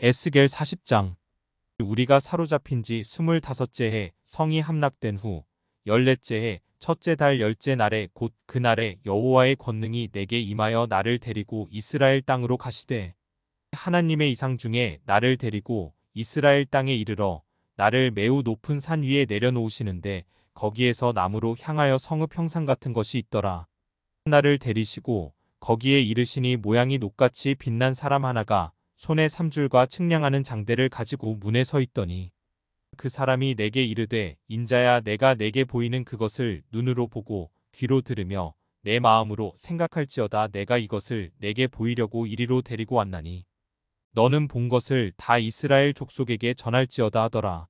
에스겔 40장. 우리가 사로잡힌 지 25째 해 성이 함락된 후 14째 해 첫째 달 10째 날에 곧 그날에 여호와의 권능이 내게 임하여 나를 데리고 이스라엘 땅으로 가시되 하나님의 이상 중에 나를 데리고 이스라엘 땅에 이르러 나를 매우 높은 산 위에 내려놓으시는데 거기에서 나무로 향하여 성읍 형상 같은 것이 있더라. 나를 데리시고 거기에 이르시니 모양이 녹같이 빛난 사람 하나가 손에 삼줄과 측량하는 장대를 가지고 문에 서 있더니 그 사람이 내게 이르되 인자야 내가 내게 보이는 그것을 눈으로 보고 귀로 들으며 내 마음으로 생각할지어다 내가 이것을 내게 보이려고 이리로 데리고 왔나니 너는 본 것을 다 이스라엘 족속에게 전할지어다 하더라.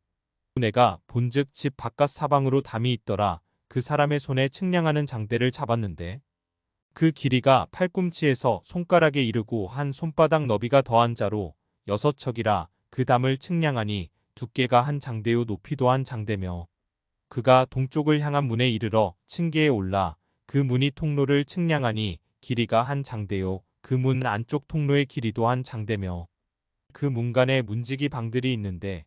내가 본즉 집 바깥 사방으로 담이 있더라. 그 사람의 손에 측량하는 장대를 잡았는데 그 길이가 팔꿈치에서 손가락에 이르고 한 손바닥 너비가 더한 자로 6척이라. 그 담을 측량하니 두께가 한 장대요 높이도 한 장대며 그가 동쪽을 향한 문에 이르러 층계에 올라 그 문이 통로를 측량하니 길이가 한 장대요 그 문 안쪽 통로의 길이도 한 장대며 그 문간에 문지기 방들이 있는데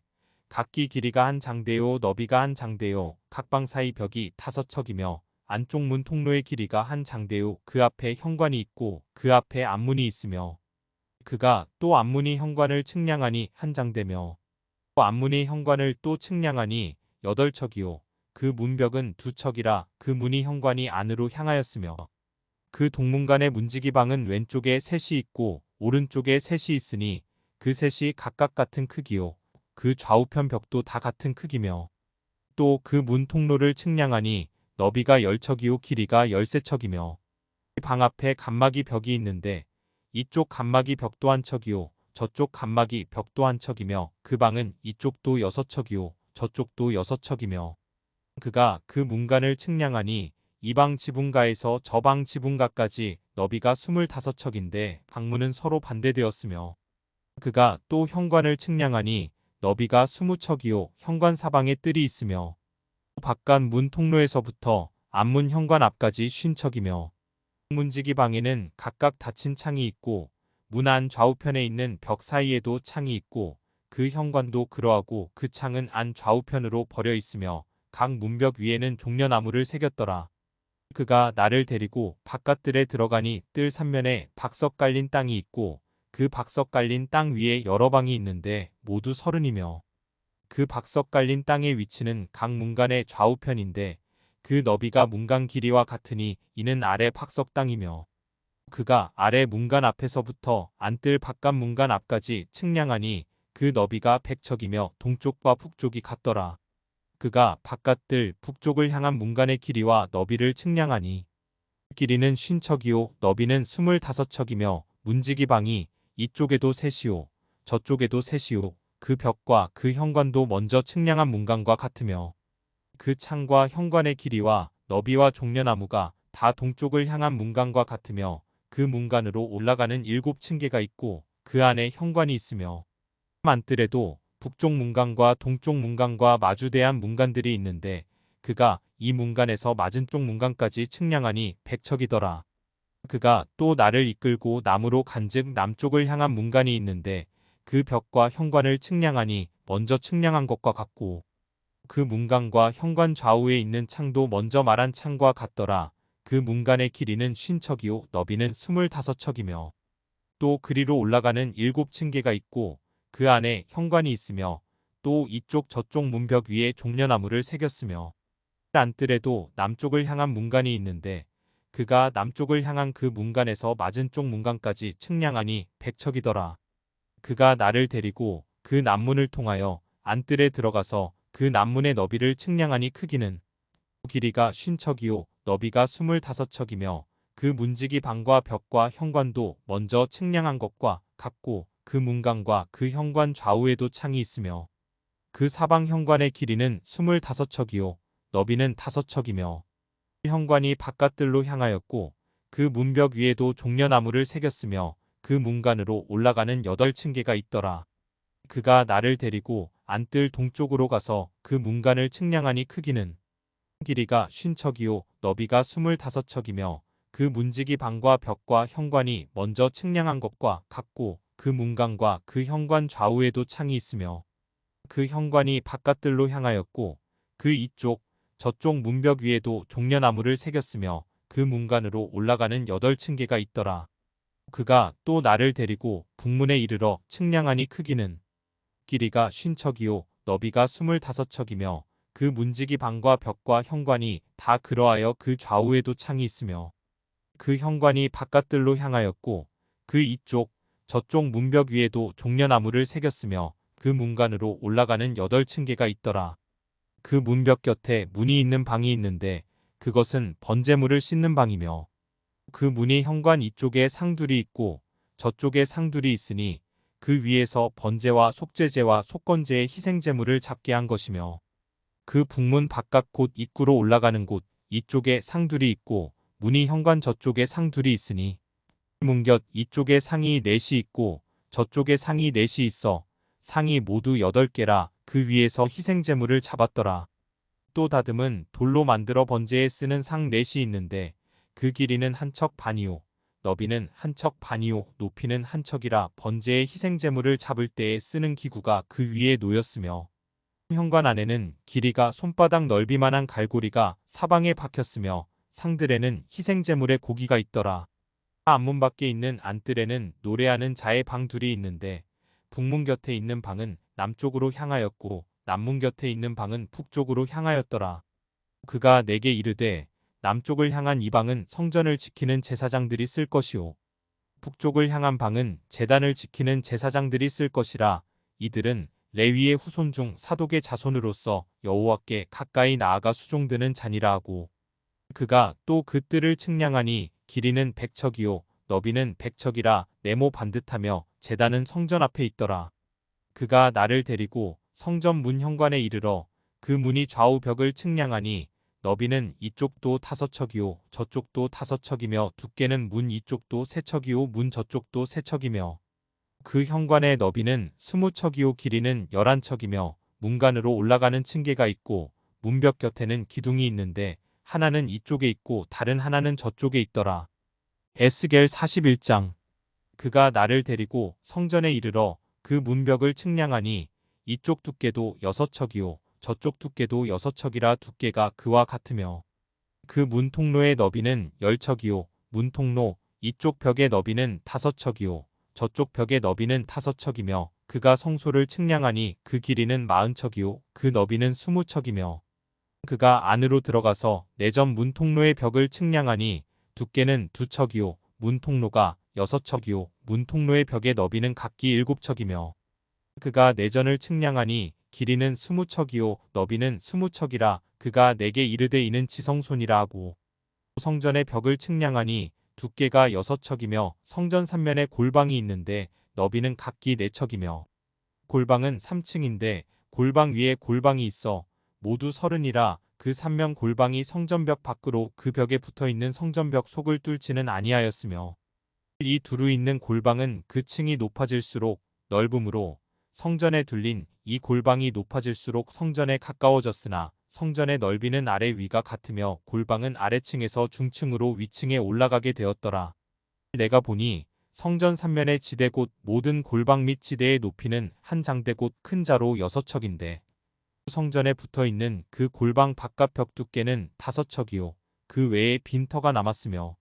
각기 길이가 한 장대요 너비가 한 장대요 각 방 사이 벽이 5척이며 안쪽 문 통로의 길이가 한 장대요 그 앞에 현관이 있고 그 앞에 앞문이 있으며 그가 또 앞문이 현관을 측량하니 한 장대며 또 앞문이 현관을 또 측량하니 8척이요 그 문벽은 2척이라. 그 문이 현관이 안으로 향하였으며 그 동문간의 문지기 방은 왼쪽에 셋이 있고 오른쪽에 셋이 있으니 그 셋이 각각 같은 크기요 그 좌우편 벽도 다 같은 크기며 또 그 문 통로를 측량하니 너비가 10척이요 길이가 13척이며 방 앞에 간막이 벽이 있는데 이쪽 간막이 벽도 한 척이요 저쪽 간막이 벽도 한 척이며 그 방은 이쪽도 6척이요 저쪽도 6척이며 그가 그 문간을 측량하니 이 방 지붕가에서 저 방 지붕가까지 너비가 25척인데 방문은 서로 반대되었으며 그가 또 현관을 측량하니 너비가 20척이요 현관 사방에 뜰이 있으며 바깥 문 통로에서부터 앞문 현관 앞까지 50척이며 문지기 방에는 각각 닫힌 창이 있고 문 안 좌우편에 있는 벽 사이에도 창이 있고 그 현관도 그러하고 그 창은 안 좌우편으로 벌여 있으며 각 문벽 위에는 종려나무를 새겼더라. 그가 나를 데리고 바깥들에 들어가니 뜰 삼면에 박석 깔린 땅이 있고 그 박석 깔린 땅 위에 여러 방이 있는데 모두 30이며 그 박석 깔린 땅의 위치는 각 문간의 좌우편인데 그 너비가 문간 길이와 같으니 이는 아래 박석 땅이며 그가 아래 문간 앞에서부터 안뜰 바깥 문간 앞까지 측량하니 그 너비가 100척이며 동쪽과 북쪽이 같더라. 그가 바깥뜰 북쪽을 향한 문간의 길이와 너비를 측량하니 길이는 50척이요 너비는 25척이며 문지기 방이 이쪽에도 셋이요 저쪽에도 셋이요 그 벽과 그 현관도 먼저 측량한 문간과 같으며 그 창과 현관의 길이와 너비와 종려나무가 다 동쪽을 향한 문간과 같으며 그 문간으로 올라가는 7층계가 있고 그 안에 현관이 있으며 안뜰에도 북쪽 문간과 동쪽 문간과 마주대한 문간들이 있는데 그가 이 문간에서 맞은쪽 문간까지 측량하니 100척이더라. 그가 또 나를 이끌고 남으로 간즉 남쪽을 향한 문간이 있는데 그 벽과 현관을 측량하니 먼저 측량한 것과 같고 그 문간과 현관 좌우에 있는 창도 먼저 말한 창과 같더라. 그 문간의 길이는 50척이요 너비는 25척이며 또 그리로 올라가는 7층계가 있고 그 안에 현관이 있으며 또 이쪽 저쪽 문벽 위에 종려나무를 새겼으며 안뜰에도 남쪽을 향한 문간이 있는데 그가 남쪽을 향한 그 문간에서 맞은쪽 문간까지 측량하니 100척이더라. 그가 나를 데리고 그 남문을 통하여 안뜰에 들어가서 그 남문의 너비를 측량하니 크기는 길이가 50척이요 너비가 25척이며 그 문지기 방과 벽과 현관도 먼저 측량한 것과 같고 그 문간과 그 현관 좌우에도 창이 있으며 그 사방 현관의 길이는 25척이요 너비는 5척이며 현관이 바깥들로 향하였고 그 문벽 위에도 종려나무를 새겼으며 그 문간으로 올라가는 8층계가 있더라. 그가 나를 데리고 안뜰 동쪽으로 가서 그 문간을 측량하니 크기는 길이가 50척이요 너비가 25척이며 그 문지기 방과 벽과 현관이 먼저 측량한 것과 같고 그 문간과 그 현관 좌우에도 창이 있으며 그 현관이 바깥들로 향하였고 그 이쪽 저쪽 문벽 위에도 종려나무를 새겼으며 그 문간으로 올라가는 8층계가 있더라. 그가 또 나를 데리고 북문에 이르러 측량하니 크기는 길이가 50척이요 너비가 25척이며 그 문지기 방과 벽과 현관이 다 그러하여 그 좌우에도 창이 있으며 그 현관이 바깥들로 향하였고 그 이쪽 저쪽 문벽 위에도 종려나무를 새겼으며 그 문간으로 올라가는 8층계가 있더라. 그 문벽 곁에 문이 있는 방이 있는데 그것은 번제물을 씻는 방이며 그 문이 현관 이쪽에 상둘이 있고 저쪽에 상둘이 있으니 그 위에서 번제와 속죄제와 속건제의 희생제물을 잡게 한 것이며 그 북문 바깥 곧 입구로 올라가는 곳 이쪽에 상둘이 있고 문이 현관 저쪽에 상둘이 있으니 문 곁 이쪽에 상이 넷이 있고 저쪽에 상이 넷이 있어 상이 모두 8개라 그 위에서 희생제물을 잡았더라. 또 다듬은 돌로 만들어 번제에 쓰는 상 넷이 있는데 그 길이는 한 척 반이요 너비는 한 척 반이요 높이는 한 척이라 번제의 희생제물을 잡을 때에 쓰는 기구가 그 위에 놓였으며 현관 안에는 길이가 손바닥 넓이만한 갈고리가 사방에 박혔으며 상들에는 희생제물의 고기가 있더라. 앞문 밖에 있는 안뜰에는 노래하는 자의 방 둘이 있는데 북문 곁에 있는 방은 남쪽으로 향하였고 남문 곁에 있는 방은 북쪽으로 향하였더라. 그가 내게 이르되 남쪽을 향한 이 방은 성전을 지키는 제사장들이 쓸 것이요 북쪽을 향한 방은 제단을 지키는 제사장들이 쓸 것이라. 이들은 레위의 후손 중 사독의 자손으로서 여호와께 가까이 나아가 수종드는 자니라 하고 그가 또 그 뜰을 측량하니 길이는 100척이요 너비는 100척이라 네모 반듯하며 제단은 성전 앞에 있더라. 그가 나를 데리고 성전 문 현관에 이르러 그 문이 좌우 벽을 측량하니 너비는 이쪽도 5척이요 저쪽도 5척이며 두께는 문 이쪽도 3척이요 문 저쪽도 3척이며 그 현관의 너비는 20척이요 길이는 11척이며 문간으로 올라가는 층계가 있고 문벽 곁에는 기둥이 있는데 하나는 이쪽에 있고 다른 하나는 저쪽에 있더라. 에스겔 41장. 그가 나를 데리고 성전에 이르러 그 문벽을 측량하니 이쪽 두께도 6척이요 저쪽 두께도 6척이라 두께가 그와 같으며 그 문통로의 너비는 10척이요 문통로 이쪽 벽의 너비는 5척이요 저쪽 벽의 너비는 5척이며 그가 성소를 측량하니 그 길이는 40척이요 그 너비는 20척이며 그가 안으로 들어가서 내전 문통로의 벽을 측량하니 두께는 2척이요 문통로가 6척이요 문통로의 벽의 너비는 각기 7척이며 그가 내전을 측량하니 길이는 20척이요 너비는 20척이라. 그가 내게 이르되 이는 지성소니라 하고 성전의 벽을 측량하니 두께가 6척이며 성전 3면에 골방이 있는데 너비는 각기 4척이며 골방은 3층인데 골방 위에 골방이 있어 모두 30이라. 그 3면 골방이 성전벽 밖으로 그 벽에 붙어있는 성전벽 속을 뚫지는 아니하였으며 이 두루 있는 골방은 그 층이 높아질수록 넓음으로 성전에 둘린 이 골방이 높아질수록 성전에 가까워졌으나 성전의 넓이는 아래 위가 같으며 골방은 아래층에서 중층으로 위층에 올라가게 되었더라. 내가 보니 성전 3면의 지대 곧 모든 골방 및 지대의 높이는 한 장대 곧 큰 자로 6척인데 성전에 붙어있는 그 골방 바깥 벽 두께는 5척이요 그 외에 빈터가 남았으며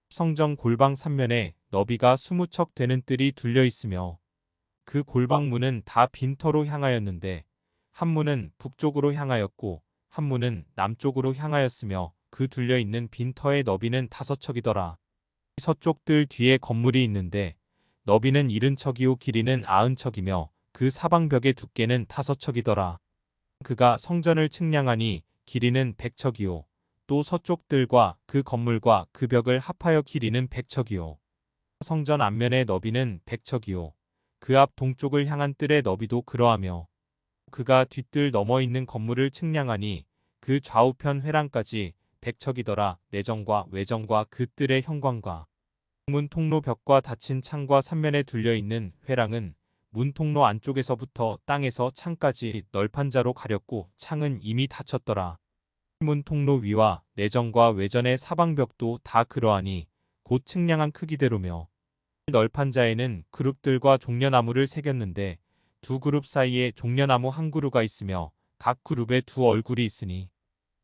성전 골방 3면에 너비가 20척 되는 뜰이 둘려 있으며 그 골방 문은 다 빈터로 향하였는데 한 문은 북쪽으로 향하였고 한 문은 남쪽으로 향하였으며 그 둘려 있는 빈터의 너비는 5척이더라. 서쪽 뜰 뒤에 건물이 있는데 너비는 70척이요 길이는 90척이며 그 사방벽의 두께는 5척이더라. 그가 성전을 측량하니 길이는 100척이요 또 서쪽 뜰과 그 건물과 그 벽을 합하여 길이는 100척이요 성전 앞면의 너비는 100척이요 그 앞 동쪽을 향한 뜰의 너비도 그러하며 그가 뒷뜰 넘어 있는 건물을 측량하니 그 좌우편 회랑까지 100척이더라. 내정과 외정과 그 뜰의 현관과 문 통로 벽과 닫힌 창과 3면에 둘려 있는 회랑은 문 통로 안쪽에서부터 땅에서 창까지 널판자로 가렸고 창은 이미 닫혔더라. 문 통로 위와 내정과 외전의 사방벽도 다 그러하니 곧 측량한 크기대로며 널판 자에는 그룹들과 종려나무를 새겼는데 두 그룹 사이에 종려나무 한 그루가 있으며 각 그룹에 두 얼굴이 있으니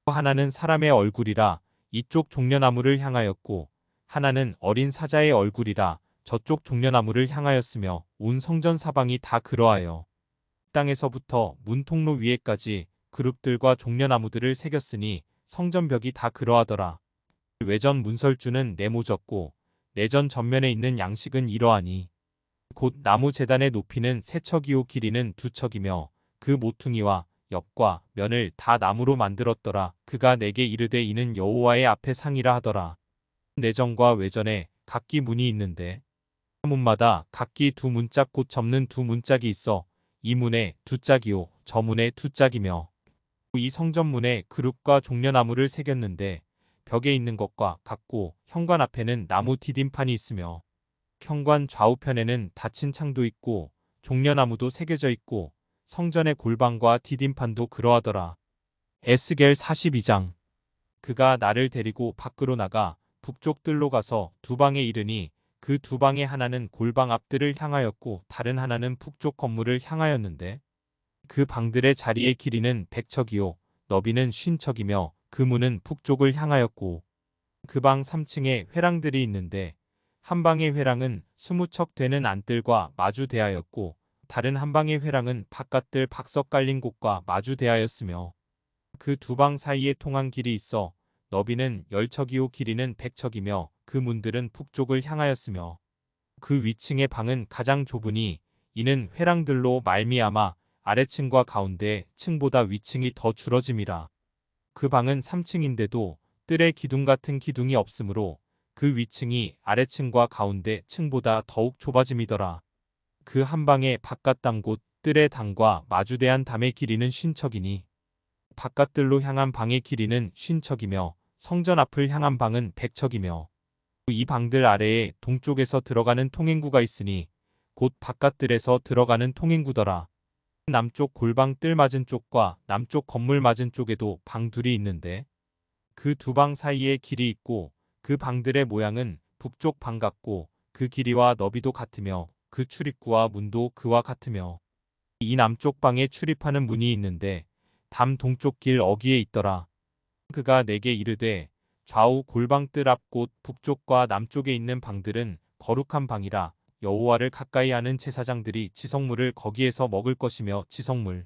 하나는 사람의 얼굴이라 이쪽 종려나무를 향하였고 하나는 어린 사자의 얼굴이라 저쪽 종려나무를 향하였으며 온 성전 사방이 다 그러하여 땅에서부터 문 통로 위에까지 그룹들과 종려나무들을 새겼으니 성전벽이 다 그러하더라. 외전 문설주는 네모졌고 내전 전면에 있는 양식은 이러하니 곧 나무 제단의 높이는 세 척이요 길이는 두 척이며 그 모퉁이와 옆과 면을 다 나무로 만들었더라. 그가 내게 이르되 이는 여호와의 앞에 상이라 하더라. 내전과 외전에 각기 문이 있는데 문마다 각기 두 문짝 곧 접는 두 문짝이 있어 이 문에 두 짝이요 저 문에 두 짝이며 이 성전문에 그룹과 종려나무를 새겼는데 벽에 있는 것과 같고 현관 앞에는 나무 디딤판이 있으며 현관 좌우편에는 닫힌 창도 있고 종려나무도 새겨져 있고 성전의 골방과 디딤판도 그러하더라. 에스겔 42장. 그가 나를 데리고 밖으로 나가 북쪽 뜰로 가서 두 방에 이르니 그 두 방의 하나는 골방 앞뜰을 향하였고 다른 하나는 북쪽 건물을 향하였는데 그 방들의 자리의 길이는 100척이요 너비는 50척이며 그 문은 북쪽을 향하였고 그 방 3층에 회랑들이 있는데 한 방의 회랑은 20척 되는 안뜰과 마주 대하였고 다른 한 방의 회랑은 바깥뜰 박석 깔린 곳과 마주 대하였으며 그 두 방 사이에 통한 길이 있어 너비는 10척이요 길이는 100척이며 그 문들은 북쪽을 향하였으며 그 위층의 방은 가장 좁으니 이는 회랑들로 말미암아 아래층과 가운데 층보다 위층이 더 줄어짐이라. 그 방은 3층인데도 뜰에 기둥 같은 기둥이 없으므로 그 위층이 아래층과 가운데 층보다 더욱 좁아짐이더라. 그 한 방의 바깥 담 곧 뜰의 담과 마주대한 담의 길이는 50척이니 바깥뜰로 향한 방의 길이는 50척이며 성전 앞을 향한 방은 100척이며 이 방들 아래에 동쪽에서 들어가는 통행구가 있으니 곧 바깥뜰에서 들어가는 통행구더라. 남쪽 골방 뜰 맞은 쪽과 남쪽 건물 맞은 쪽에도 방 둘이 있는데 그 두 방 사이에 길이 있고 그 방들의 모양은 북쪽 방 같고 그 길이와 너비도 같으며 그 출입구와 문도 그와 같으며 이 남쪽 방에 출입하는 문이 있는데 담 동쪽 길 어귀에 있더라. 그가 내게 이르되 좌우 골방 뜰 앞 곧 북쪽과 남쪽에 있는 방들은 거룩한 방이라 여호와를 가까이 하는 제사장들이 지성물을 거기에서 먹을 것이며 지성물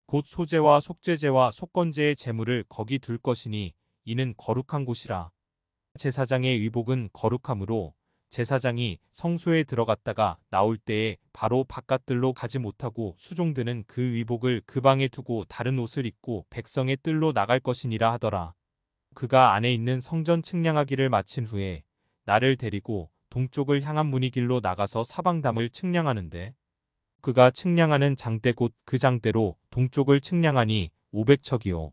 곧 소제와 속죄제와 속건제의 제물을 거기 둘 것이니 이는 거룩한 곳이라. 제사장의 의복은 거룩하므로 제사장이 성소에 들어갔다가 나올 때에 바로 바깥뜰로 가지 못하고 수종드는 그 의복을 그 방에 두고 다른 옷을 입고 백성의 뜰로 나갈 것이니라 하더라. 그가 안에 있는 성전 측량하기를 마친 후에 나를 데리고 동쪽을 향한 문이 길로 나가서 사방담을 측량하는데 그가 측량하는 장대 곧 그 장대로 동쪽을 측량하니 500척이요.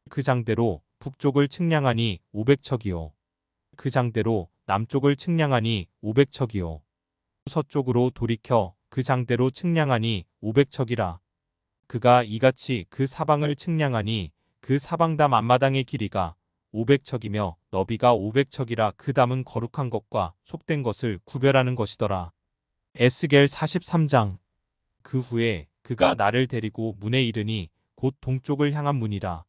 그 장대로 북쪽을 측량하니 500척이요. 그 장대로 남쪽을 측량하니 500척이요. 서쪽으로 돌이켜 그 장대로 측량하니 500척이라. 그가 이같이 그 사방을 측량하니 그 사방담 앞마당의 길이가 500척이며 너비가 500척이라 그 담은 거룩한 것과 속된 것을 구별하는 것이더라. 에스겔 43장. 그 후에 그가 나를 데리고 문에 이르니 곧 동쪽을 향한 문이라.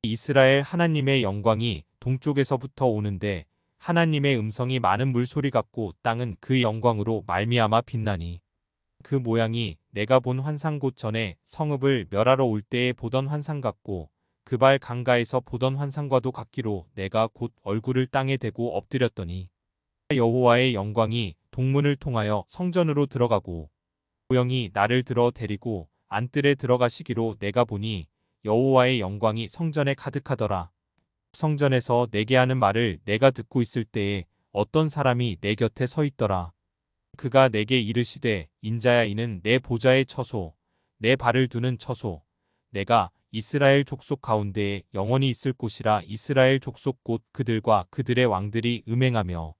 이스라엘 하나님의 영광이 동쪽에서부터 오는데 하나님의 음성이 많은 물소리 같고 땅은 그 영광으로 말미암아 빛나니 그 모양이 내가 본 환상 곧 전에 성읍을 멸하러 올 때에 보던 환상 같고 그발 강가에서 보던 환상과도 같기로 내가 곧 얼굴을 땅에 대고 엎드렸더니 여호와의 영광이 동문을 통하여 성전으로 들어가고 영이 나를 들어 데리고 안뜰에 들어가시기로 내가 보니 여호와의 영광이 성전에 가득하더라. 성전에서 내게 하는 말을 내가 듣고 있을 때에 어떤 사람이 내 곁에 서 있더라. 그가 내게 이르시되 인자야 이는 내 보좌의 처소 내 발을 두는 처소 내가 이스라엘 족속 가운데에 영원히 있을 곳이라. 이스라엘 족속 곧 그들과 그들의 왕들이 음행하며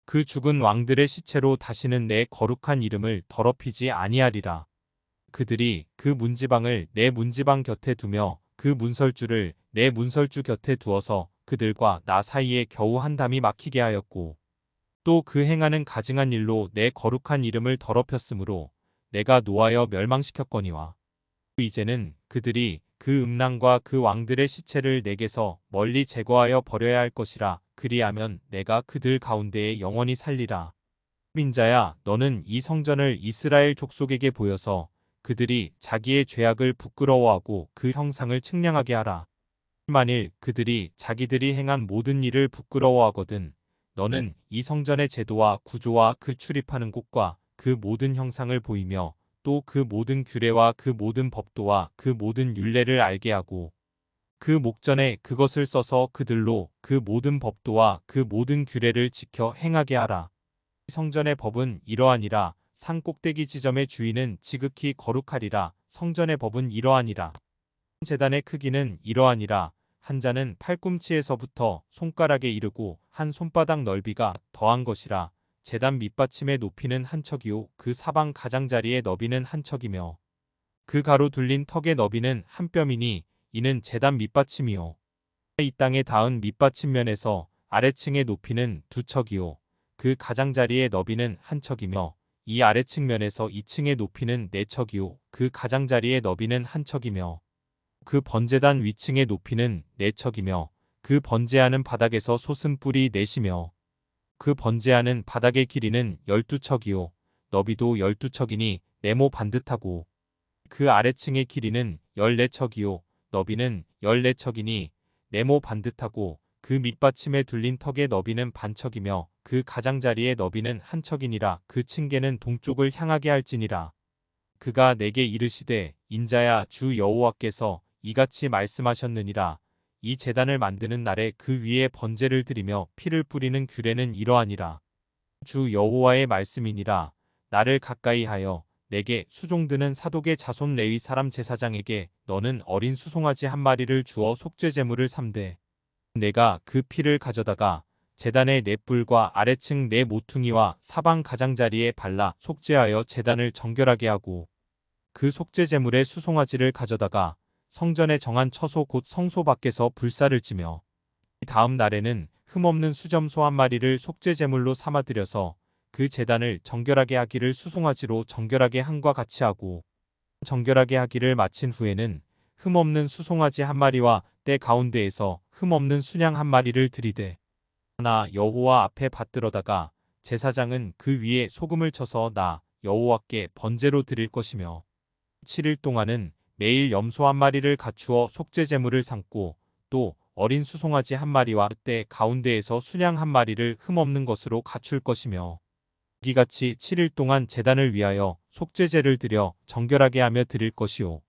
그 죽은 왕들의 시체로 다시는 내 거룩한 이름을 더럽히지 아니하리라. 그들이 그 문지방을 내 문지방 곁에 두며 그 문설주를 내 문설주 곁에 두어서 그들과 나 사이에 겨우 한 담이 막히게 하였고 또 그 행하는 가증한 일로 내 거룩한 이름을 더럽혔으므로 내가 노하여 멸망시켰거니와 이제는 그들이 그 음란과 그 왕들의 시체를 내게서 멀리 제거하여 버려야 할 것이라. 그리하면 내가 그들 가운데에 영원히 살리라. 인자야, 너는 이 성전을 이스라엘 족속에게 보여서 그들이 자기의 죄악을 부끄러워하고 그 형상을 측량하게 하라. 만일 그들이 자기들이 행한 모든 일을 부끄러워하거든 너는 이 성전의 제도와 구조와 그 출입하는 곳과 그 모든 형상을 보이며 또 그 모든 규례와 그 모든 법도와 그 모든 율례를 알게 하고 그 목전에 그것을 써서 그들로 그 모든 법도와 그 모든 규례를 지켜 행하게 하라. 성전의 법은 이러하니라. 산 꼭대기 지점의 주인은 지극히 거룩하리라. 성전의 법은 이러하니라. 제단의 크기는 이러하니라. 한 자는 팔꿈치에서부터 손가락에 이르고 한 손바닥 넓이가 더한 것이라. 제단 밑받침의 높이는 한 척이요 그 사방 가장자리의 너비는 한 척이며 그 가로 둘린 턱의 너비는 한 뼘이니 이는 제단 밑받침이요 이 땅에 닿은 밑받침면에서 아래층의 높이는 두 척이요 그 가장자리의 너비는 한 척이며 이 아래측면에서 2층의 높이는 네 척이요 그 가장자리의 너비는 한 척이며 그 번제단 위층의 높이는 네 척이며 그 번제하는 바닥에서 솟은 뿔이 넷이며 그 번제하는 바닥의 길이는 12척이요 너비도 12척이니 네모 반듯하고 그 아래층의 길이는 14척이요 너비는 14척이니 네모 반듯하고 그 밑받침에 둘린 턱의 너비는 반척이며 그 가장자리의 너비는 한 척이니라. 그 층계는 동쪽을 향하게 할지니라. 그가 내게 이르시되 인자야 주 여호와께서 이같이 말씀하셨느니라. 이 제단을 만드는 날에 그 위에 번제를 드리며 피를 뿌리는 규례는 이러하니라. 주 여호와의 말씀이니라. 나를 가까이 하여 내게 수종드는 사독의 자손 레위 사람 제사장에게 너는 어린 수송아지 한 마리를 주어 속죄 제물을 삼되 내가 그 피를 가져다가 제단의 네 뿔과 아래층 네 모퉁이와 사방 가장자리에 발라 속죄하여 제단을 정결하게 하고 그 속죄 제물의 수송아지를 가져다가 성전에 정한 처소 곧 성소 밖에서 불사를 지며 다음 날에는 흠없는 수점소 한 마리를 속죄 제물로 삼아 드려서 그 제단을 정결하게 하기를 수송아지로 정결하게 함과 같이 하고 정결하게 하기를 마친 후에는 흠없는 수송아지 한 마리와 때 가운데에서 흠없는 순양 한 마리를 들이되 나 여호와 앞에 받들어다가 제사장은 그 위에 소금을 쳐서 나 여호와께 번제로 드릴 것이며 7일 동안은 매일 염소 한 마리를 갖추어 속죄 제물을 삼고 또 어린 수송아지 한 마리와 때 가운데에서 순양 한 마리를 흠없는 것으로 갖출 것이며 이같이 7일 동안 제단을 위하여 속죄제를 드려 정결하게 하며 드릴 것이요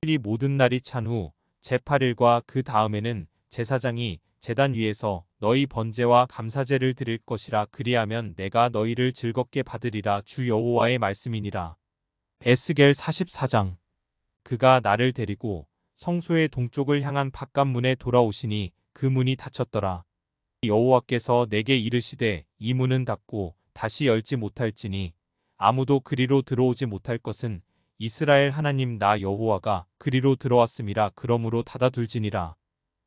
이 모든 날이 찬 후 제8일과 그 다음에는 제사장이 제단 위에서 너희 번제와 감사제를 드릴 것이라. 그리하면 내가 너희를 즐겁게 받으리라. 주 여호와의 말씀이니라. 에스겔 44장. 그가 나를 데리고 성소의 동쪽을 향한 바깥문에 돌아오시니 그 문이 닫혔더라. 여호와께서 내게 이르시되 이 문은 닫고 다시 열지 못할지니 아무도 그리로 들어오지 못할 것은 이스라엘 하나님 나 여호와가 그리로 들어왔음이라. 그러므로 닫아둘지니라.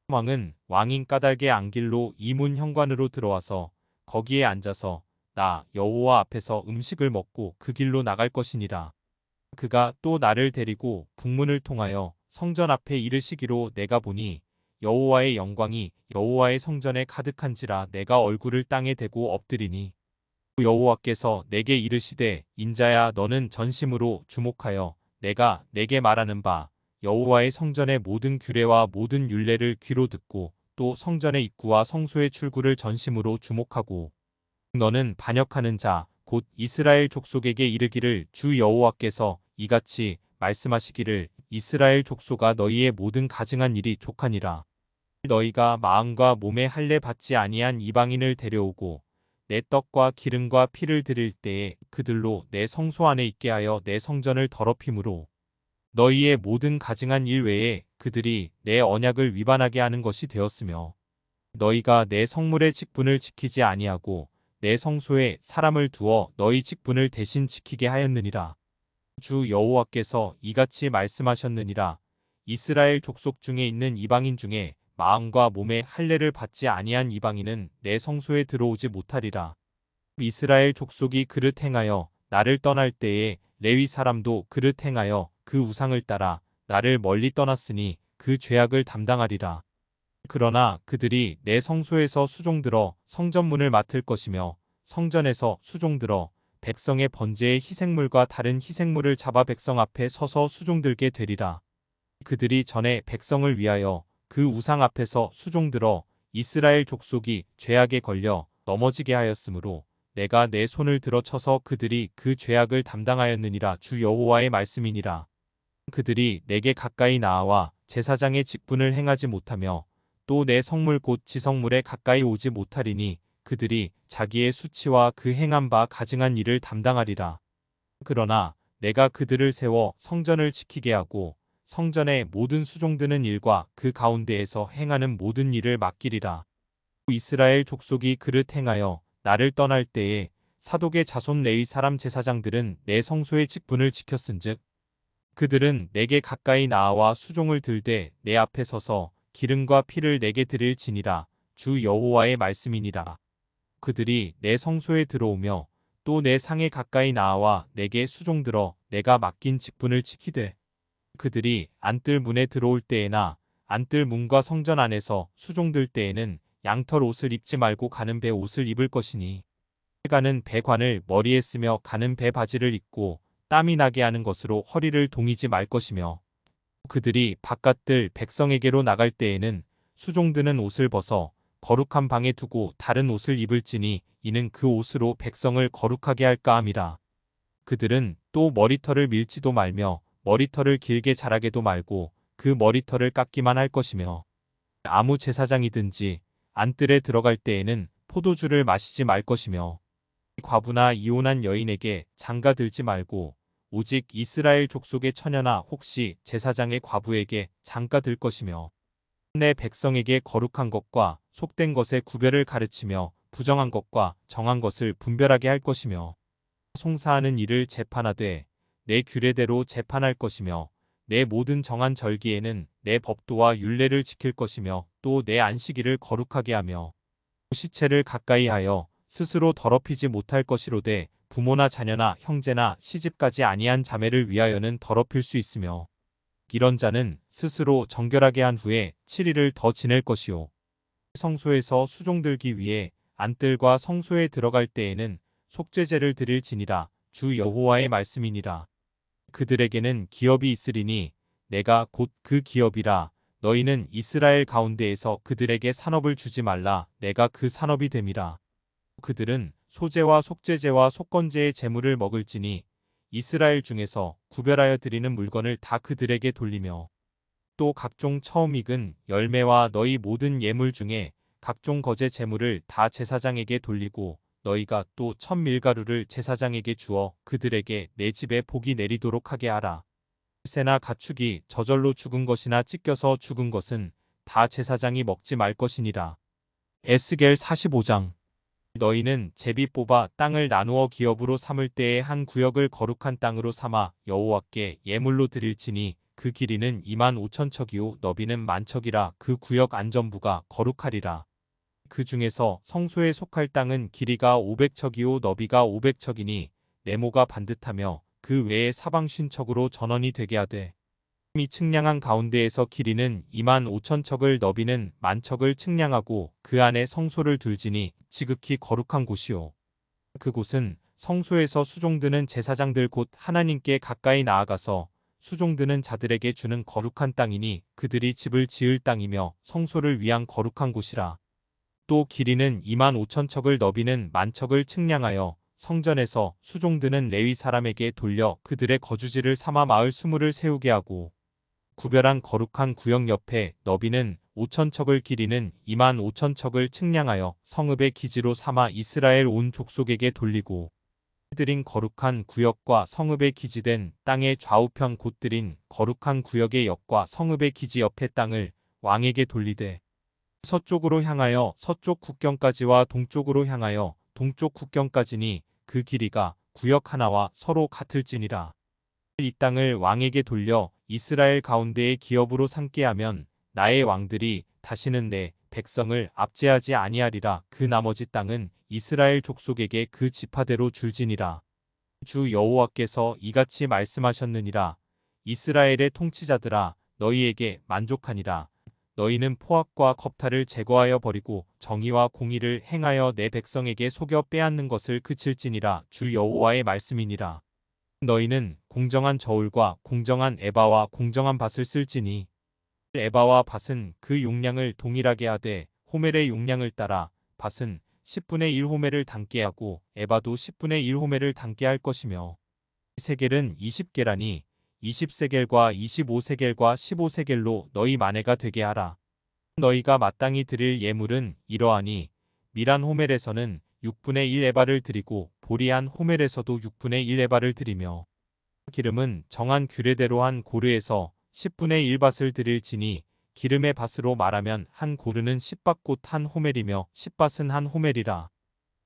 왕은 왕인 까닭의 안길로 이 문 현관으로 들어와서 거기에 앉아서 나 여호와 앞에서 음식을 먹고 그 길로 나갈 것이니라. 그가 또 나를 데리고 북문을 통하여 성전 앞에 이르시기로 내가 보니 여호와의 영광이 여호와의 성전에 가득한지라. 내가 얼굴을 땅에 대고 엎드리니 여호와께서 내게 이르시되 인자야 너는 전심으로 주목하여 내가 내게 말하는 바 여호와의 성전의 모든 규례와 모든 율례를 귀로 듣고 또 성전의 입구와 성소의 출구를 전심으로 주목하고 너는 반역하는 자 곧 이스라엘 족속에게 이르기를 주 여호와께서 이같이 말씀하시기를 이스라엘 족속아 너희의 모든 가증한 일이 족하니라. 너희가 마음과 몸에 할례 받지 아니한 이방인을 데려오고 내 떡과 기름과 피를 드릴 때에 그들로 내 성소 안에 있게 하여 내 성전을 더럽힘으로 너희의 모든 가증한 일 외에 그들이 내 언약을 위반하게 하는 것이 되었으며 너희가 내 성물의 직분을 지키지 아니하고 내 성소에 사람을 두어 너희 직분을 대신 지키게 하였느니라. 주 여호와께서 이같이 말씀하셨느니라. 이스라엘 족속 중에 있는 이방인 중에 마음과 몸에 할례를 받지 아니한 이방인은 내 성소에 들어오지 못하리라. 이스라엘 족속이 그릇 행하여 나를 떠날 때에 레위 사람도 그릇 행하여 그 우상을 따라 나를 멀리 떠났으니 그 죄악을 담당하리라. 그러나 그들이 내 성소에서 수종들어 성전문을 맡을 것이며 성전에서 수종들어 백성의 번제의 희생물과 다른 희생물을 잡아 백성 앞에 서서 수종들게 되리라. 그들이 전에 백성을 위하여 그 우상 앞에서 수종들어 이스라엘 족속이 죄악에 걸려 넘어지게 하였으므로 내가 내 손을 들어 쳐서 그들이 그 죄악을 담당하였느니라. 주 여호와의 말씀이니라. 그들이 내게 가까이 나아와 제사장의 직분을 행하지 못하며 또 내 성물 곧 지성물에 가까이 오지 못하리니 그들이 자기의 수치와 그 행한 바 가증한 일을 담당하리라. 그러나 내가 그들을 세워 성전을 지키게 하고 성전의 모든 수종드는 일과 그 가운데에서 행하는 모든 일을 맡기리라. 이스라엘 족속이 그릇 행하여 나를 떠날 때에 사독의 자손 레위 사람 제사장들은 내 성소의 직분을 지켰은즉 그들은 내게 가까이 나아와 수종을 들되 내 앞에 서서 기름과 피를 내게 드릴지니라. 주 여호와의 말씀이니라. 그들이 내 성소에 들어오며 또 내 상에 가까이 나아와 내게 수종들어 내가 맡긴 직분을 지키되 그들이 안뜰 문에 들어올 때에나 안뜰 문과 성전 안에서 수종들 때에는 양털 옷을 입지 말고 가는 배 옷을 입을 것이니 가는 배관을 머리에 쓰며 가는 배 바지를 입고 땀이 나게 하는 것으로 허리를 동이지 말 것이며 그들이 바깥들 백성에게로 나갈 때에는 수종드는 옷을 벗어 거룩한 방에 두고 다른 옷을 입을지니 이는 그 옷으로 백성을 거룩하게 할까 함이라. 그들은 또 머리털을 밀지도 말며 머리털을 길게 자라게도 말고 그 머리털을 깎기만 할 것이며 아무 제사장이든지 안뜰에 들어갈 때에는 포도주를 마시지 말 것이며 과부나 이혼한 여인에게 장가 들지 말고 오직 이스라엘 족속의 처녀나 혹시 제사장의 과부에게 장가 들 것이며 내 백성에게 거룩한 것과 속된 것의 구별을 가르치며 부정한 것과 정한 것을 분별하게 할 것이며 송사하는 일을 재판하되 내 규례대로 재판할 것이며 내 모든 정한 절기에는 내 법도와 율례를 지킬 것이며 또 내 안식일을 거룩하게 하며 시체를 가까이 하여 스스로 더럽히지 못할 것이로되 부모나 자녀나 형제나 시집가지 아니한 자매를 위하여는 더럽힐 수 있으며 이런 자는 스스로 정결하게 한 후에 7일을 더 지낼 것이요. 성소에서 수종들기 위해 안뜰과 성소에 들어갈 때에는 속죄제를 드릴지니라. 주 여호와의 말씀이니라. 그들에게는 기업이 있으리니 내가 곧 그 기업이라. 너희는 이스라엘 가운데에서 그들에게 산업을 주지 말라. 내가 그 산업이 됨이라. 그들은 소제와 속죄제와 속건제의 제물을 먹을지니 이스라엘 중에서 구별하여 드리는 물건을 다 그들에게 돌리며 또 각종 처음 익은 열매와 너희 모든 예물 중에 각종 거제 제물을 다 제사장에게 돌리고 너희가 또 첫 밀가루를 제사장에게 주어 그들에게 내 집에 복이 내리도록 하게 하라. 새나 가축이 저절로 죽은 것이나 찢겨서 죽은 것은 다 제사장이 먹지 말 것이니라. 에스겔 45장. 너희는 제비 뽑아 땅을 나누어 기업으로 삼을 때에 한 구역을 거룩한 땅으로 삼아 여호와께 예물로 드릴지니 그 길이는 25,000척이요 너비는 10,000척이라. 그 구역 안전부가 거룩하리라. 그 중에서 성소에 속할 땅은 길이가 500척이요 너비가 500척이니 네모가 반듯하며 그 외에 사방 50척으로 전원이 되게 하되 이 측량한 가운데에서 길이는 25,000척을 너비는 10,000척을 측량하고 그 안에 성소를 둘지니 지극히 거룩한 곳이요. 그곳은 성소에서 수종드는 제사장들 곧 하나님께 가까이 나아가서 수종드는 자들에게 주는 거룩한 땅이니 그들이 집을 지을 땅이며 성소를 위한 거룩한 곳이라. 또 길이는 25,000척을 너비는 10,000척을 측량하여 성전에서 수종드는 레위 사람에게 돌려 그들의 거주지를 삼아 마을 수물을 세우게 하고 구별한 거룩한 구역 옆에 너비는 5,000척을 길이는 25,000척을 측량하여 성읍의 기지로 삼아 이스라엘 온 족속에게 돌리고 들인 거룩한 구역과 성읍의 기지된 땅의 좌우편 곧들인 거룩한 구역의 옆과 성읍의 기지 옆의 땅을 왕에게 돌리되 서쪽으로 향하여 서쪽 국경까지와 동쪽으로 향하여 동쪽 국경까지니 그 길이가 구역 하나와 서로 같을지니라. 이 땅을 왕에게 돌려 이스라엘 가운데의 기업으로 삼게 하면 나의 왕들이 다시는 내 백성을 압제하지 아니하리라. 그 나머지 땅은 이스라엘 족속에게 그 지파대로 줄지니라. 주 여호와께서 이같이 말씀하셨느니라. 이스라엘의 통치자들아, 너희에게 만족하니라. 너희는 포악과 겁탈을 제거하여 버리고 정의와 공의를 행하여 내 백성에게 속여 빼앗는 것을 그칠지니라. 주 여호와의 말씀이니라. 너희는 공정한 저울과 공정한 에바와 공정한 밭을 쓸지니 에바와 밭은 그 용량을 동일하게 하되 호멜의 용량을 따라 밭은 10분의 1 호멜을 담게 하고 에바도 10분의 1 호멜을 담게 할 것이며 세겔은 20게라니 20세겔과 25세겔과 15세겔로 너희 마네가 되게 하라. 너희가 마땅히 드릴 예물은 이러하니 미란 호멜에서는 6분의 1 에바를 드리고 보리한 호멜에서도 6분의 1 에바를 드리며 기름은 정한 규례대로 한 고르에서 10분의 1 밭을 드릴지니 기름의 밭으로 말하면 한 고르는 10밭 곧 한 호멜이며 10밭은 한 호멜이라.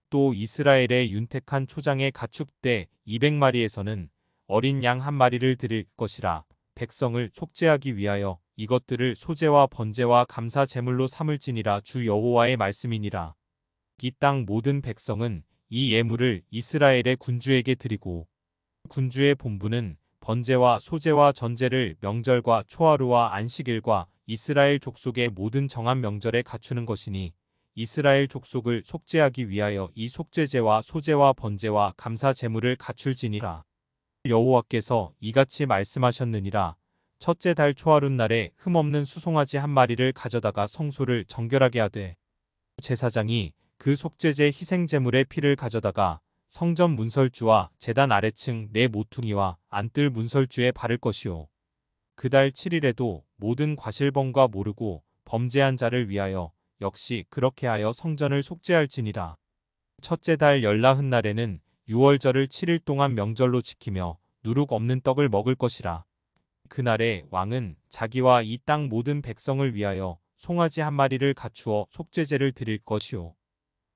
또 이스라엘의 윤택한 초장의 가축대 200마리에서는 어린 양 한 마리를 드릴 것이라. 백성을 속죄하기 위하여 이것들을 소제와 번제와 감사 제물로 삼을지니라. 주 여호와의 말씀이니라. 이 땅 모든 백성은 이 예물을 이스라엘의 군주에게 드리고 군주의 본부는 번제와 소제와 전제를 명절과 초하루와 안식일과 이스라엘 족속의 모든 정한 명절에 갖추는 것이니 이스라엘 족속을 속죄하기 위하여 이 속죄제와 소제와 번제와 감사 제물을 갖출지니라. 여호와께서 이같이 말씀하셨느니라. 첫째 달 초하룻날에 흠없는 수송아지 한 마리를 가져다가 성소를 정결하게 하되 제사장이 그 속죄제 희생제물의 피를 가져다가 성전 문설주와 제단 아래층 네 모퉁이와 안뜰 문설주에 바를 것이요. 그 달 7일에도 모든 과실범과 모르고 범죄한 자를 위하여 역시 그렇게 하여 성전을 속죄할지니라. 첫째 달 열나흔 날에는 유월절을 7일 동안 명절로 지키며 누룩 없는 떡을 먹을 것이라. 그날에 왕은 자기와 이 땅 모든 백성을 위하여 송아지 한 마리를 갖추어 속죄제를 드릴 것이요.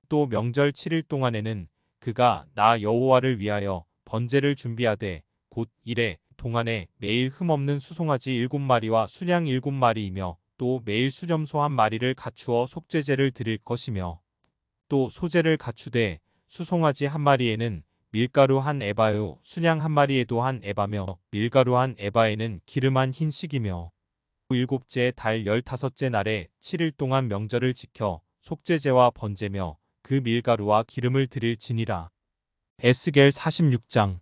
또 명절 7일 동안에는 그가 나 여호와를 위하여 번제를 준비하되 곧 이래 동안에 매일 흠없는 수송아지 7마리와 순양 7마리이며 또 매일 수렴소 한 마리를 갖추어 속죄제를 드릴 것이며 또 소제를 갖추되 수송아지 한 마리에는 밀가루 한 에바요 순양 한 마리에도 한 에바며 밀가루 한 에바에는 기름 한 흰식이며 일곱째 달 15째 날에 7일 동안 명절을 지켜 속죄제와 번제며 그 밀가루와 기름을 드릴지니라. 에스겔 46장.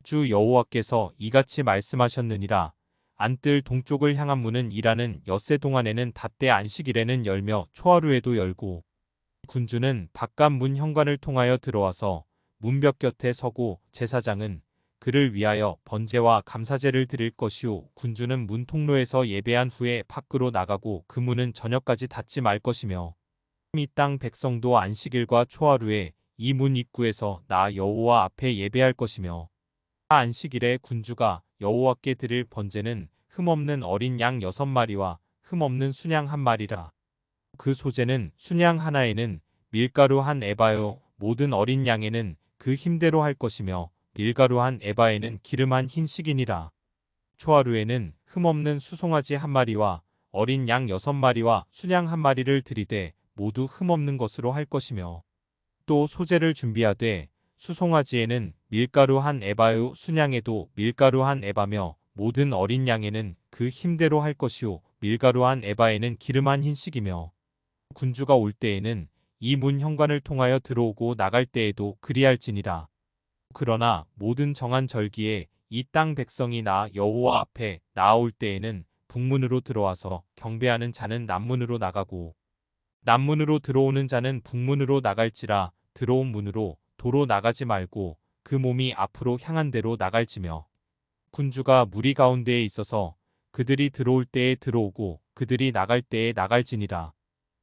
주 여호와께서 이같이 말씀하셨느니라. 안뜰 동쪽을 향한 문은 일하는 엿새 동안에는 닷새 안식일에는 열며 초하루에도 열고 군주는 바깥 문 현관을 통하여 들어와서 문벽 곁에 서고 제사장은 그를 위하여 번제와 감사제를 드릴 것이요 군주는 문 통로에서 예배한 후에 밖으로 나가고 그 문은 저녁까지 닫지 말 것이며 이 땅 백성도 안식일과 초하루에 이 문 입구에서 나 여호와 앞에 예배할 것이며 안식일에 군주가 여호와께 드릴 번제는 흠없는 어린 양 6마리와 흠없는 순양 한 마리라. 그 소제는 순양 하나에는 밀가루 한 에바요 모든 어린 양에는 그 힘대로 할 것이며 밀가루 한 에바에는 기름 한 흰식이니라. 초하루에는 흠없는 수송아지 한 마리와 어린 양 6마리와 순양 한 마리를 드리되 모두 흠없는 것으로 할 것이며 또 소제를 준비하되 수송아지에는 밀가루 한 에바요 순양에도 밀가루 한 에바며 모든 어린 양에는 그 힘대로 할 것이요 밀가루 한 에바에는 기름 한 흰식이며 군주가 올 때에는 이 문 현관을 통하여 들어오고 나갈 때에도 그리할지니라. 그러나 모든 정한 절기에 이 땅 백성이 나 여호와 앞에 나아올 때에는 북문으로 들어와서 경배하는 자는 남문으로 나가고 남문으로 들어오는 자는 북문으로 나갈지라. 들어온 문으로 도로 나가지 말고 그 몸이 앞으로 향한 대로 나갈지며 군주가 무리 가운데에 있어서 그들이 들어올 때에 들어오고 그들이 나갈 때에 나갈지니라.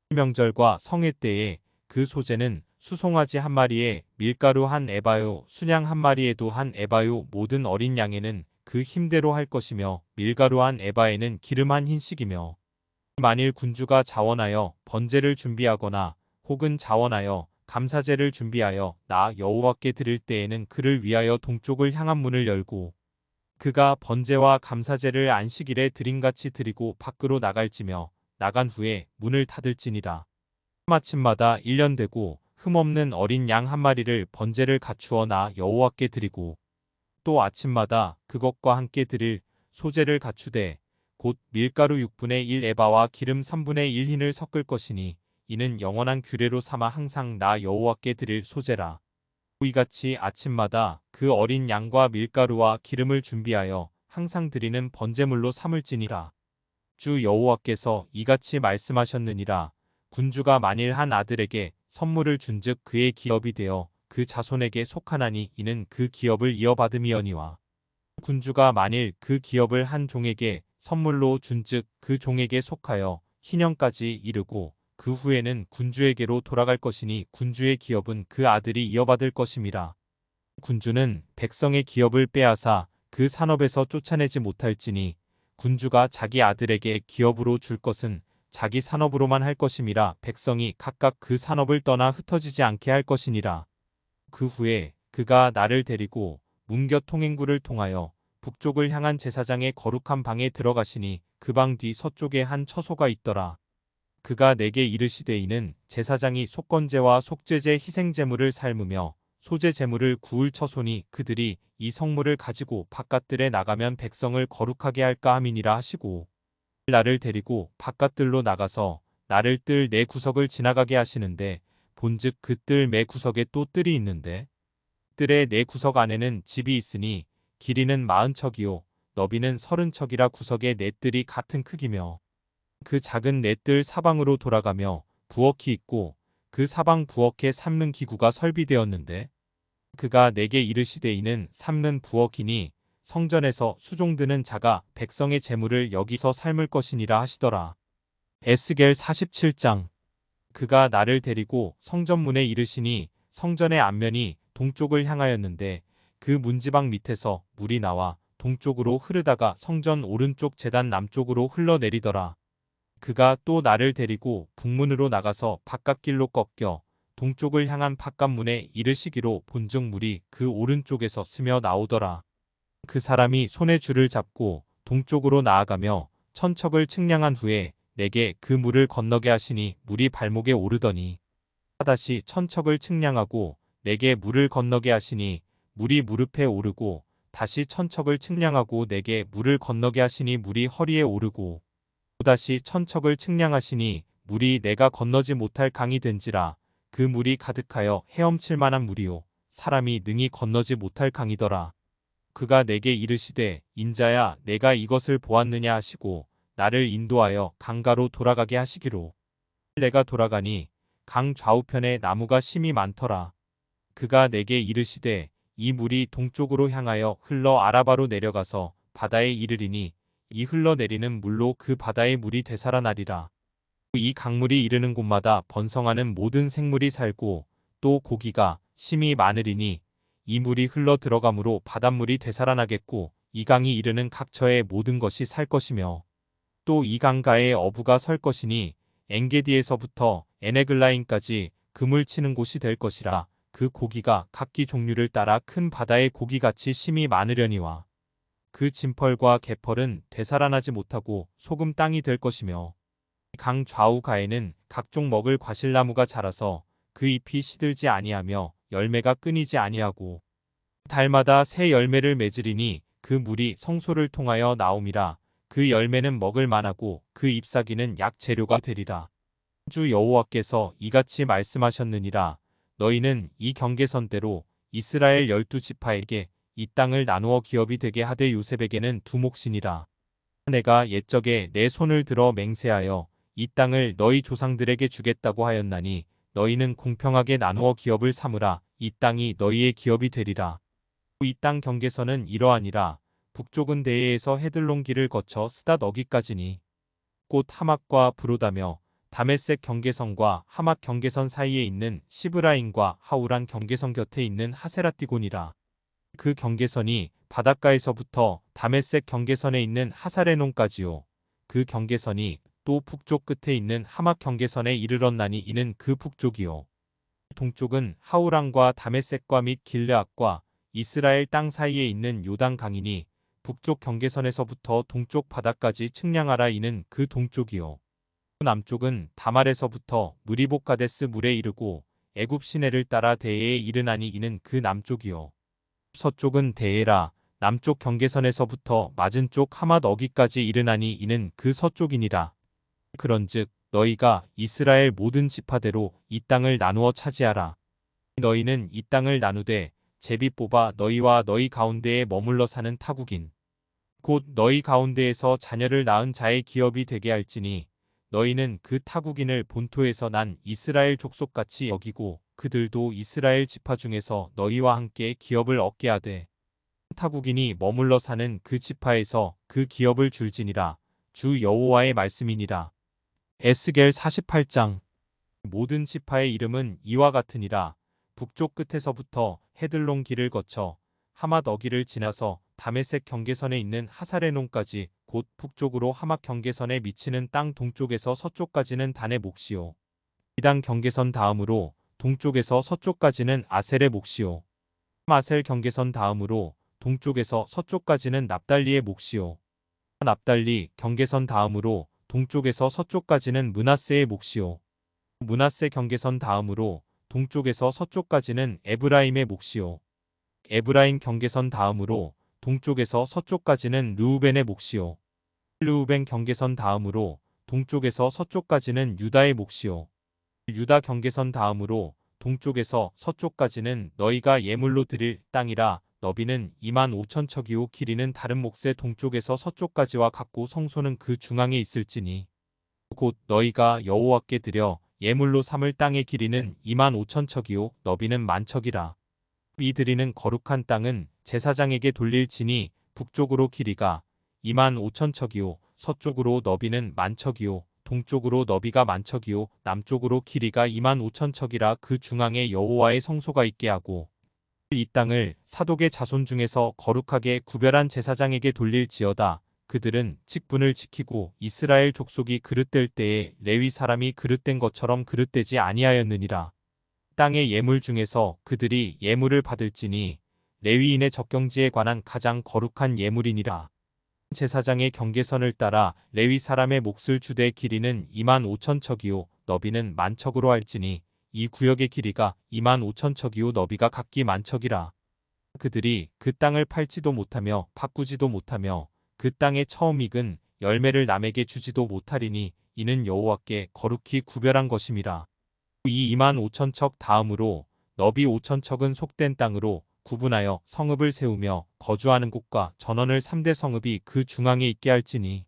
명절과 성회 때에 그 소제는 수송아지 한 마리에 밀가루 한 에바요 순양 한 마리에도 한 에바요 모든 어린 양에는 그 힘대로 할 것이며 밀가루 한 에바에는 기름 한 흰식이며 만일 군주가 자원하여 번제를 준비하거나 혹은 자원하여 감사제를 준비하여 나 여호와께 드릴 때에는 그를 위하여 동쪽을 향한 문을 열고 그가 번제와 감사제를 안식일에 드림같이 드리고 밖으로 나갈지며 나간 후에 문을 닫을지니라. 아침마다 1년 되고 흠없는 어린 양 한 마리를 번제를 갖추어 나 여호와께 드리고 또 아침마다 그것과 함께 드릴 소제를 갖추되 곧 밀가루 6분의 1 에바와 기름 3분의 1 흰을 섞을 것이니 이는 영원한 규례로 삼아 항상 나 여호와께 드릴 소제라. 이같이 아침마다 그 어린 양과 밀가루와 기름을 준비하여 항상 드리는 번제물로 삼을지니라. 주 여호와께서 이같이 말씀하셨느니라. 군주가 만일 한 아들에게 선물을 준즉 그의 기업이 되어 그 자손에게 속하나니 이는 그 기업을 이어받음이거니와 군주가 만일 그 기업을 한 종에게 선물로 준즉 그 종에게 속하여 희년까지 이르고 그 후에는 군주에게로 돌아갈 것이니 군주의 기업은 그 아들이 이어받을 것임이라. 군주는 백성의 기업을 빼앗아 그 산업에서 쫓아내지 못할지니 군주가 자기 아들에게 기업으로 줄 것은 자기 산업으로만 할 것임이라. 백성이 각각 그 산업을 떠나 흩어지지 않게 할 것이니라. 그 후에 그가 나를 데리고 문곁 통행구를 통하여 북쪽을 향한 제사장의 거룩한 방에 들어가시니 그 방 뒤 서쪽에 한 처소가 있더라. 그가 내게 이르시되 이는 제사장이 속건제와 속죄제 희생제물을 삶으며 소제제물을 구울 처소니 그들이 이 성물을 가지고 바깥들에 나가면 백성을 거룩하게 할까 함이니라 하시고 나를 데리고 바깥들로 나가서 나를 뜰 네 구석을 지나가게 하시는데 본즉 그 뜰 매 구석에 또 뜰이 있는데 뜰의 네 구석 안에는 집이 있으니 길이는 40척이요 너비는 30척이라 구석의 네 뜰이 같은 크기며 그 작은 네 뜰 사방으로 돌아가며 부엌이 있고 그 사방 부엌에 삶는 기구가 설비되었는데 그가 내게 이르시되 이는 삶는 부엌이니 성전에서 수종드는 자가 백성의 재물을 여기서 삶을 것이니라 하시더라. 에스겔 47장. 그가 나를 데리고 성전문에 이르시니 성전의 앞면이 동쪽을 향하였는데 그 문지방 밑에서 물이 나와 동쪽으로 흐르다가 성전 오른쪽 제단 남쪽으로 흘러내리더라. 그가 또 나를 데리고 북문으로 나가서 바깥길로 꺾여 동쪽을 향한 바깥문에 이르시기로 본즉 물이 그 오른쪽에서 스며 나오더라. 그 사람이 손에 줄을 잡고 동쪽으로 나아가며 천척을 측량한 후에 내게 그 물을 건너게 하시니 물이 발목에 오르더니 다시 천척을 측량하고 내게 물을 건너게 하시니 물이 무릎에 오르고 다시 천척을 측량하고 내게 물을 건너게 하시니 물이 허리에 오르고 또다시 천척을 측량하시니 물이 내가 건너지 못할 강이 된지라. 그 물이 가득하여 헤엄칠 만한 물이요 사람이 능히 건너지 못할 강이더라. 그가 내게 이르시되 인자야 내가 이것을 보았느냐 하시고 나를 인도하여 강가로 돌아가게 하시기로 내가 돌아가니 강 좌우편에 나무가 심이 많더라. 그가 내게 이르시되 이 물이 동쪽으로 향하여 흘러 아라바로 내려가서 바다에 이르리니 이 흘러내리는 물로 그 바다의 물이 되살아나리라. 이 강물이 이르는 곳마다 번성하는 모든 생물이 살고 또 고기가 심이 많으리니 이 물이 흘러 들어가므로 바닷물이 되살아나겠고 이 강이 이르는 각처의 모든 것이 살 것이며 또 이 강가에 어부가 설 것이니 엔게디에서부터 에네글라임까지 그물 치는 곳이 될 것이라. 그 고기가 각기 종류를 따라 큰 바다의 고기같이 심이 많으려니와 그 진펄과 개펄은 되살아나지 못하고 소금 땅이 될 것이며 강 좌우 가에는 각종 먹을 과실나무가 자라서 그 잎이 시들지 아니하며 열매가 끊이지 아니하고 달마다 새 열매를 맺으리니 그 물이 성소를 통하여 나옴이라. 그 열매는 먹을 만하고 그 잎사귀는 약 재료가 되리라. 주 여호와께서 이같이 말씀하셨느니라. 너희는 이 경계선대로 이스라엘 12지파에게 이 땅을 나누어 기업이 되게 하되 요셉에게는 두 몫이니라. 내가 옛적에 내 손을 들어 맹세하여 이 땅을 너희 조상들에게 주겠다고 하였나니 너희는 공평하게 나누어 기업을 삼으라. 이 땅이 너희의 기업이 되리라. 이 땅 경계선은 이러하니라. 북쪽은 대해에서 헤들론 길을 거쳐 스닷 어기까지니 곧 하맛과 브로다며 다메섹 경계선과 하맛 경계선 사이에 있는 시브라인과 하우란 경계선 곁에 있는 하세라띠곤이라. 그 경계선이 바닷가에서부터 다메섹 경계선에 있는 하사레논까지요. 그 경계선이 또 북쪽 끝에 있는 하맛 경계선에 이르렀나니 이는 그 북쪽이요. 동쪽은 하우란과 다메섹과 및 길르앗과 이스라엘 땅 사이에 있는 요단 강이니 북쪽 경계선에서부터 동쪽 바다까지 측량하라 이는 그 동쪽이요. 남쪽은 다말에서부터 무리복가데스 물에 이르고 애굽 시내를 따라 대해에 이르나니 이는 그 남쪽이요. 서쪽은 대해라. 남쪽 경계선에서부터 맞은 쪽 하맛 어기까지 이르나니 이는 그 서쪽이니라. 그런즉 너희가 이스라엘 모든 지파대로 이 땅을 나누어 차지하라. 너희는 이 땅을 나누되 제비 뽑아 너희와 너희 가운데에 머물러 사는 타국인 곧 너희 가운데에서 자녀를 낳은 자의 기업이 되게 할지니 너희는 그 타국인을 본토에서 난 이스라엘 족속같이 여기고 그들도 이스라엘 지파 중에서 너희와 함께 기업을 얻게 하되 타국인이 머물러 사는 그 지파에서 그 기업을 줄지니라. 주 여호와의 말씀이니라. 에스겔 48장. 모든 지파의 이름은 이와 같으니라. 북쪽 끝에서부터 헤들론 길을 거쳐 하맛 어기를 지나서 다메섹 경계선에 있는 하사레논까지 곧 북쪽으로 하맛 경계선에 미치는 땅 동쪽에서 서쪽까지는 단의 몫이요. 이단 경계선 다음으로 동쪽에서 서쪽까지는 아셀의 몫이요. 아셀 경계선 다음으로 동쪽에서 서쪽까지는 납달리의 몫이요. 납달리 경계선 다음으로 동쪽에서 서쪽까지는 므낫세의 몫이요. 므낫세 경계선 다음으로 동쪽에서 서쪽까지는 에브라임의 몫이요. 에브라임 경계선 다음으로 동쪽에서 서쪽까지는 르우벤의 몫이요. 르우벤 경계선 다음으로 동쪽에서 서쪽까지는 유다의 몫이요. 유다 경계선 다음으로 동쪽에서 서쪽까지는 너희가 예물로 드릴 땅이라. 너비는 25,000척이요 길이는 다른 몫의 동쪽에서 서쪽까지와 같고 성소는 그 중앙에 있을지니 곧 너희가 여호와께 드려 예물로 삼을 땅의 길이는 25,000척이요 너비는 10,000척이라. 이 드리는 거룩한 땅은 제사장에게 돌릴지니 북쪽으로 길이가 25,000척이요 서쪽으로 너비는 10,000척이요 동쪽으로 너비가 10,000척이요 남쪽으로 길이가 25,000척이라. 그 중앙에 여호와의 성소가 있게 하고 이 땅을 사독의 자손 중에서 거룩하게 구별한 제사장에게 돌릴지어다. 그들은 직분을 지키고 이스라엘 족속이 그릇될 때에 레위 사람이 그릇된 것처럼 그릇되지 아니하였느니라. 땅의 예물 중에서 그들이 예물을 받을지니 레위인의 적경지에 관한 가장 거룩한 예물이니라. 제사장의 경계선을 따라 레위 사람의 몫을 주되 길이는 25,000척이요 너비는 10,000척으로 할지니 이 구역의 길이가 25,000척이요 너비가 각기 10,000척이라. 그들이 그 땅을 팔지도 못하며 바꾸지도 못하며 그 땅의 처음 익은 열매를 남에게 주지도 못하리니 이는 여호와께 거룩히 구별한 것임이라. 이 25,000척 다음으로 너비 5,000척은 속된 땅으로 구분하여 성읍을 세우며 거주하는 곳과 전원을 3대 성읍이 그 중앙에 있게 할지니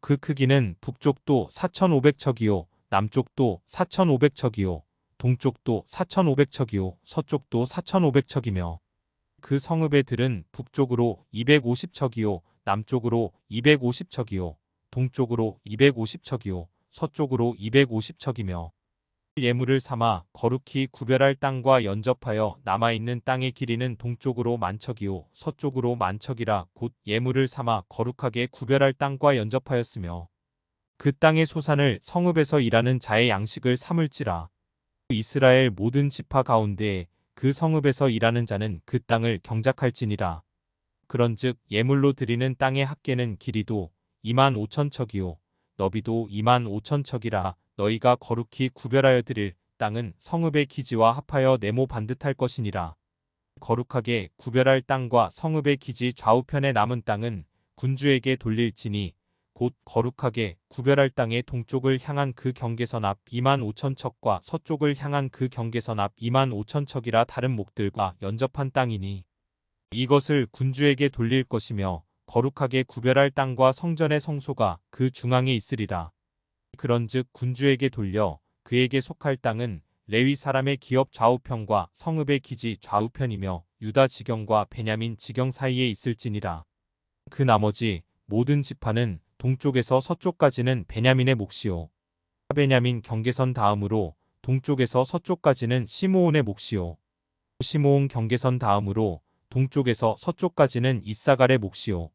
그 크기는 북쪽도 4,500척이요 남쪽도 4,500척이요 동쪽도 4,500척이요 서쪽도 4,500척이며 그 성읍의 들은 북쪽으로 250척이요 남쪽으로 250척이요 동쪽으로 250척이요 서쪽으로 250척이며 예물을 삼아 거룩히 구별할 땅과 연접하여 남아있는 땅의 길이는 동쪽으로 10,000척이요 서쪽으로 10,000척이라. 곧 예물을 삼아 거룩하게 구별할 땅과 연접하였으며 그 땅의 소산을 성읍에서 일하는 자의 양식을 삼을지라. 이스라엘 모든 지파 가운데에 그 성읍에서 일하는 자는 그 땅을 경작할지니라. 그런즉 예물로 드리는 땅의 합계는 길이도 25,000척이요 너비도 25,000척이라. 너희가 거룩히 구별하여 드릴 땅은 성읍의 기지와 합하여 네모 반듯할 것이니라. 거룩하게 구별할 땅과 성읍의 기지 좌우편에 남은 땅은 군주에게 돌릴지니 곧 거룩하게 구별할 땅의 동쪽을 향한 그 경계선 앞 25,000척과 서쪽을 향한 그 경계선 앞 25,000척이라. 다른 목들과 연접한 땅이니 이것을 군주에게 돌릴 것이며 거룩하게 구별할 땅과 성전의 성소가 그 중앙에 있으리라. 그런즉 군주에게 돌려 그에게 속할 땅은 레위 사람의 기업 좌우편과 성읍의 기지 좌우편이며 유다 지경과 베냐민 지경 사이에 있을지니라. 그 나머지 모든 지파는 동쪽에서 서쪽까지는 베냐민의 몫이요 베냐민 경계선 다음으로 동쪽에서 서쪽까지는 시므온의 몫이요 시므온 경계선 다음으로 동쪽에서 서쪽까지는 이사갈의 몫이요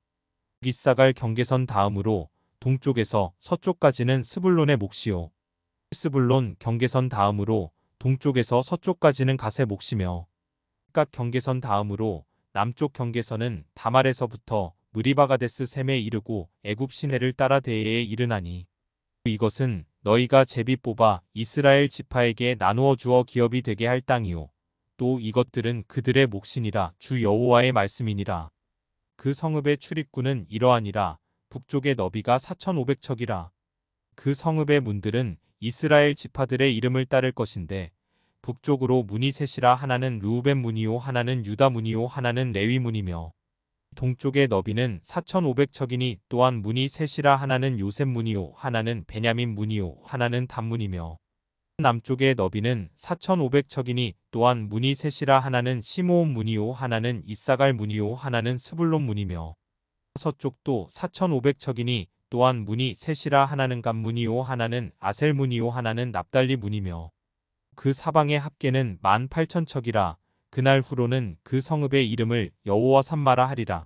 이사갈 경계선 다음으로 동쪽에서 서쪽까지는 스불론의 몫이요 스불론 경계선 다음으로 동쪽에서 서쪽까지는 갓의 몫이며 갓 경계선 다음으로 남쪽 경계선은 다말에서부터 무리바가데스 셈에 이르고 애굽 시내를 따라 대해에 이르나니 이것은 너희가 제비 뽑아 이스라엘 지파에게 나누어 주어 기업이 되게 할 땅이요. 또 이것들은 그들의 몫이니라 주 여호와의 말씀이니라. 그 성읍의 출입구는 이러하니라. 북쪽의 너비가 4,500척이라. 그 성읍의 문들은 이스라엘 지파들의 이름을 따를 것인데 북쪽으로 문이 셋이라. 하나는 르우벤 문이요 하나는 유다 문이요 하나는 레위 문이며 동쪽의 너비는 4,500척이니 또한 문이 셋이라. 하나는 요셉 문이요 하나는 베냐민 문이요 하나는 단 문이며 남쪽의 너비는 4,500척이니 또한 문이 셋이라. 하나는 시므온 문이요 하나는 이사갈 문이요 하나는 스불론 문이며 서쪽도 4,500척이니 또한 문이 셋이라. 하나는 갓 문이요 하나는 아셀 문이요 하나는 납달리 문이며 그 사방의 합계는 18,000척이라. 그날 후로는 그 성읍의 이름을 여호와 산마라 하리라.